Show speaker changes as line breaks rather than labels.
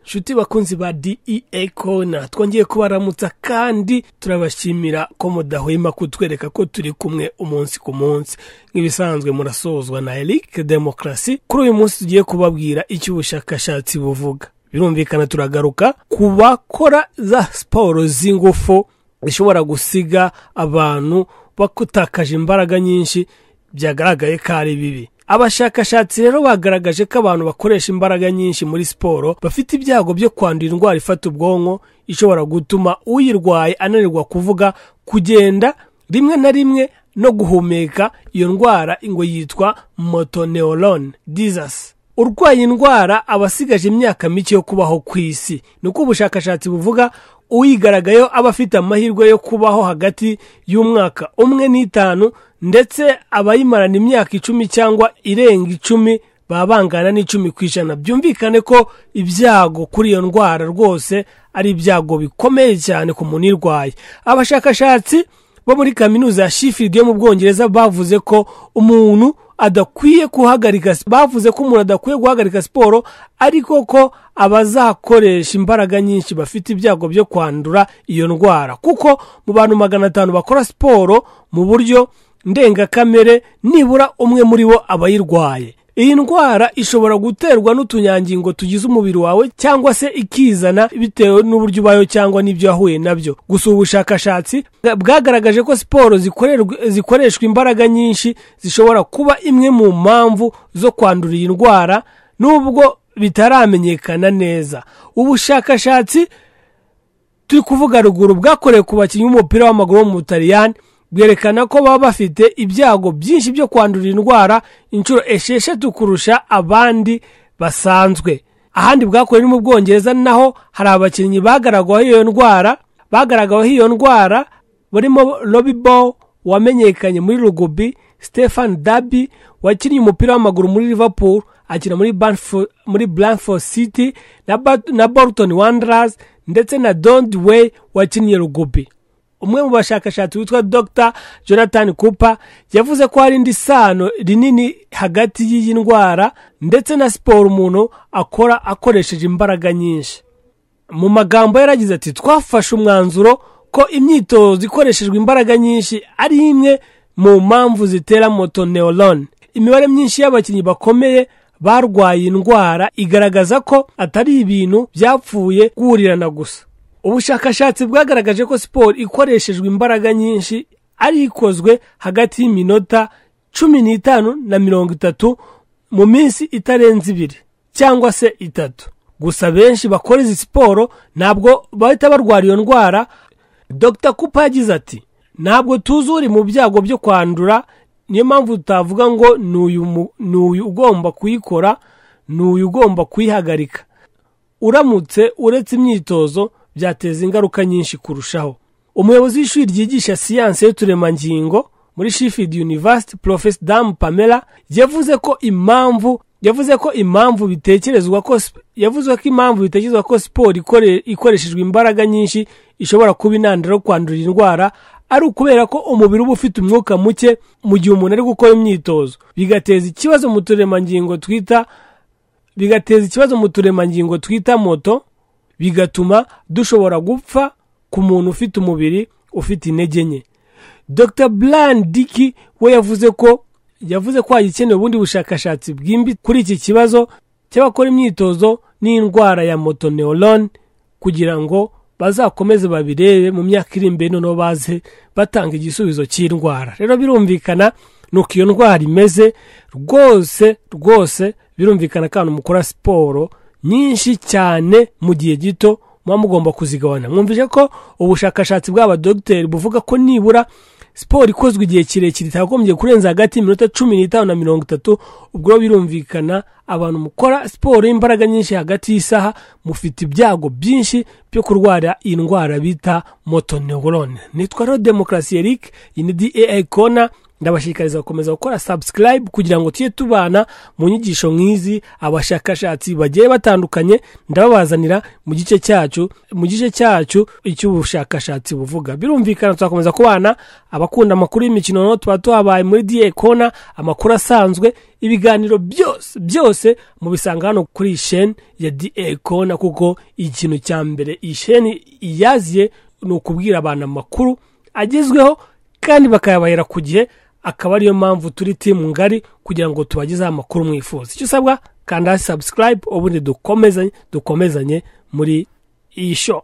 Shuti bakunzi ba DEA Corner, twongeye kubaramutsa kandi turabashimira ko mudahwema kutwereka ko turi kumwe umunsi ku munsi. Nk'ibisanzwe murasozwa na Eric Democracy. Kuri uyu munsi tugiye kubabwira icyo ubushakashatsi buvuga. Birumvikana turagaruka kubakora za siporo z'ingufu bishobora gusiga abantu bakutakaje imbaraga nyinshi, byagaragaye ko ari bibi. Abashakashatsi rero bagaragaje ko abantu bakoresha imbaraga nyinshi muri siporo bafite ibyago byo kwandura indwara ifata ubwonko ishobora gutuma uyirwaye ananirwa kuvuga, kugenda, rimwe na rimwe no guhumeka. Iyo ndwara ngo yitwa motor neuron disease. Urwaye indwara abasigaje imyaka mike yo kubaho ku isi. Nuko ubushakashatsi buvuga uyigaragayo aba afite amahirwe yo kubaho hagati y'umwaka 1 n'5, ndetse abayimarana imyaka 10 cyangwa irenga 10 babangana n'10%. Byumvikane ko ibyago kuri iyo ndwara rwose ari ibyago bikomeye cyane ku muntu irwaye. Abashakashatsi bo muri kaminuza ya Sheffield yo mu Bwongereza bavuze ko umuntu adakwiye guhagarika siporo, ariko ko abazakoresha imbaraga nyinshi bafite ibyago byo kwandura iyo ndwara, kuko mu bantu 500 bakora siporo mu buryo ndengakamere nibura umwe muri bo abayirwaye. Iyi ndwara ishobora guterwa n'utunyangingo tugize umubiri wawe cyangwa se ikizana bitewe n'uburyo ubayo cyangwa n'ibyo yahuye nabyo. Gusa ubushakashatsi bwagaragaje ko siporo zikoreshwa imbaraga nyinshi zishobora kuba imwe mu mpamvu zo kwandura iyi ndwara, nubwo bitaramenyekana neza. Ubushakashatsi turi kuvuga ruguru bwakorewe ku bakinnyi b'umupira w'amaguru mu Butaliyani bwerekana ko baba bafite ibyago byinshi byo kwandura indwara inshuro 6 kurusha abandi basanzwe. Ahandi bwakorewe mu Bwongereza naho hari abakinnyi bagaragaweho iyo ndwara barimo Robbie Ball wamenyekanye muri rugby, Stefan Darby wakinnye umupira w'amaguru muri Liverpool akina muri Bradford City na Bolton Wanderers, ndetse na Don Dewey wakinnye rugby. Umwe mu bashakashatsi witwa Dr. Jonathan Cooper yavuze ko hari indi sano rinini hagati y'iyi ndwara ndetse na siporo umuntu akora akoresheje imbaraga nyinshi. Mu magambo yaragize ati, twafashe umwanzuro ko imyitozo ikoreshejwe imbaraga nyinshi ari imwe mu mpamvu zitera motor neuron. Imibare myinshi y'abakinnyi bakomeye barwaye indwara igaragaza ko atari ibintu byapfuye guhurirana gusa. Ubushakashatsi bwagaragaje ko siporo ikoreshejwe imbaraga nyinshi ari ikozwe hagati y'iminota 15 na 30 mu minsi itarenze 2 cyangwa se 3. Gusa benshi bakora izi siporo ntabwo bahita barwara iyo ndwara. Dr. Cooper yagize ati, ntabwo tuzuri mu byago byo kwandura, niyo mpamvu tutavuga ngo n'uyu ugomba kuyikora n'uyu ugomba kuyihagarika. Uramutse uretse imyitozo byateza ingaruka nyinshi kurushaho. Umuyobozi w'ishuri ryigisha siyanse y'uturemangingo muri Sheffield University, Professor Dam Pamela, yavuze ko impamvu bitekerezwa ko siporo ikoreshejwe imbaraga nyinshi ishobora kuba intandaro yo kwandura indwara ari ukubera ko umubiri uba ufite umwuka muke mu gihe umuntu ari gukora imyitozo, bigateza ikibazo mu turemangingo twita moto, bigatuma dushobora gupfa ku muntu ufite umubiri ufite intege nke. Dr. Brian Dickey we yavuze ko hakenewe ubundi bushakashatsi bwimbi kuri iki kibazo cy'abakora imyitozo n'indwara ya motor neuron kugira ngo bazakomeze babirebe mu myaka iri imbere noneho baze batanga igisubizo cy'indwara. Rero birumvikana nuko iyo ndwara imeze rwose birumvikana kandi mukora siporo nyinshi cyane mu gihe gito mugomba kuzigabana. Mwumvise ko ubushakashatsi bw'abadogiteri buvuga ko nibura siporo ikozwe igihe kirekire itagombye kurenza hagati y'iminota 15 na 30. Ubwo birumvikana abantu mukora siporo y'imbaraga nyinshi hagati y'isaha mufite ibyago byinshi byo kurwara iyi ndwara bita motor neuron. Nitwa Democracy Eric, iyi ni DEA Corner. ndabashishikariza gukomeza gukora subscribe kugira ngo tujye tubana mu nyigisho nk'izi abashakashatsi bagiye batandukanye ndababazanira mu gice cyacu icy'ubushakashatsi buvuga. Birumvikana tuzakomeza kubana abakunda amakuru y'imikino no tuba tuhabaye muri DA Corner, amakuru asanzwe, ibiganiro byose mu bisanga hano kuri chaîne ya DA Corner, kuko ikintu cya mbere iyi chaîne iyaziye ni ukubwira abantu amakuru agezweho kandi bakayabahera ku gihe, akaba ariyo mpamvu turi team ngari kugira ngo tubagezeho amakuru mwifuza. Icyo usabwa kanda subscribe ubundi dukomezanye muri iyi show.